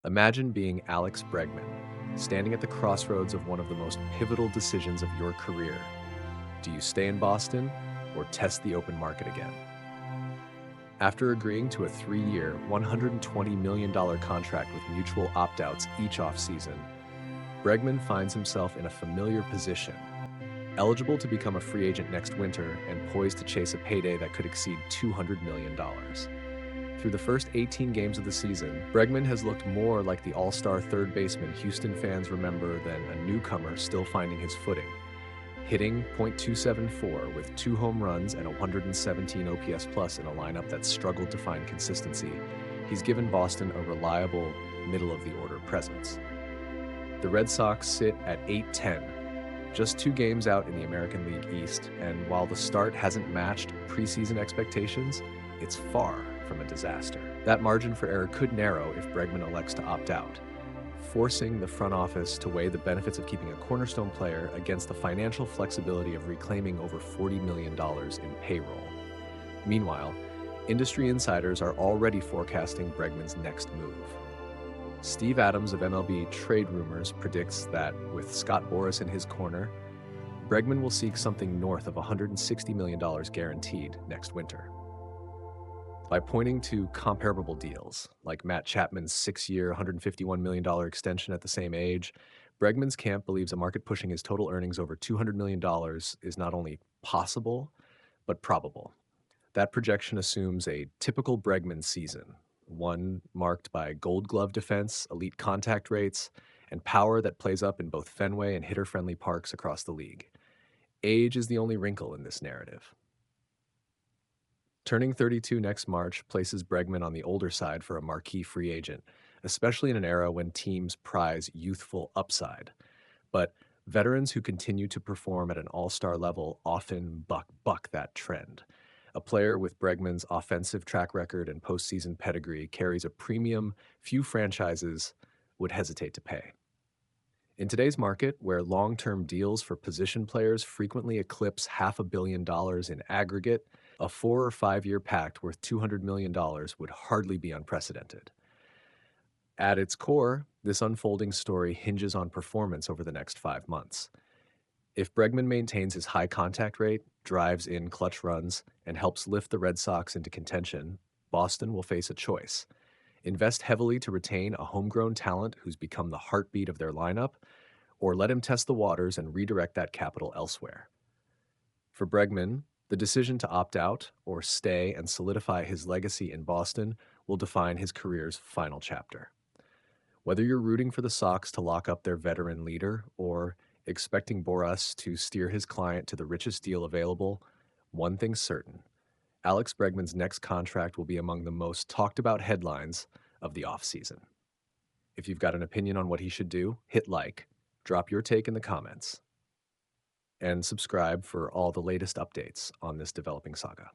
Imagine being Alex Bregman, standing at the crossroads of one of the most pivotal decisions of your career. Do you stay in Boston or test the open market again? After agreeing to a 3-year, $120 million contract with mutual opt-outs each offseason, Bregman finds himself in a familiar position, eligible to become a free agent next winter and poised to chase a payday that could exceed $200 million. Through the first 18 games of the season, Bregman has looked more like the all-star third baseman Houston fans remember than a newcomer still finding his footing. Hitting .274 with 2 home runs and 117 OPS plus in a lineup that struggled to find consistency, he's given Boston a reliable, middle-of-the-order presence. The Red Sox sit at 8-10, just 2 games out in the American League East, and while the start hasn't matched preseason expectations, it's far from a disaster. That margin for error could narrow if Bregman elects to opt out, forcing the front office to weigh the benefits of keeping a cornerstone player against the financial flexibility of reclaiming over $40 million in payroll. Meanwhile, industry insiders are already forecasting Bregman's next move. Steve Adams of MLB Trade Rumors predicts that, with Scott Boras in his corner, Bregman will seek something north of $160 million guaranteed next winter. By pointing to comparable deals, like Matt Chapman's 6-year, $151 million extension at the same age, Bregman's camp believes a market pushing his total earnings over $200 million is not only possible, but probable. That projection assumes a typical Bregman season, one marked by gold glove defense, elite contact rates, and power that plays up in both Fenway and hitter-friendly parks across the league. Age is the only wrinkle in this narrative. Turning 32 next March places Bregman on the older side for a marquee free agent, especially in an era when teams prize youthful upside. But veterans who continue to perform at an all-star level often buck that trend. A player with Bregman's offensive track record and postseason pedigree carries a premium few franchises would hesitate to pay. In today's market, where long-term deals for position players frequently eclipse $500 million in aggregate, a 4 or 5-year pact worth $200 million would hardly be unprecedented. At its core, this unfolding story hinges on performance over the next 5 months. If Bregman maintains his high contact rate, drives in clutch runs, and helps lift the Red Sox into contention, Boston will face a choice: invest heavily to retain a homegrown talent who's become the heartbeat of their lineup, or let him test the waters and redirect that capital elsewhere. For Bregman, the decision to opt out or stay and solidify his legacy in Boston will define his career's final chapter. Whether you're rooting for the Sox to lock up their veteran leader or expecting Boras to steer his client to the richest deal available, one thing's certain: Alex Bregman's next contract will be among the most talked about headlines of the offseason. If you've got an opinion on what he should do, hit like, drop your take in the comments, and subscribe for all the latest updates on this developing saga.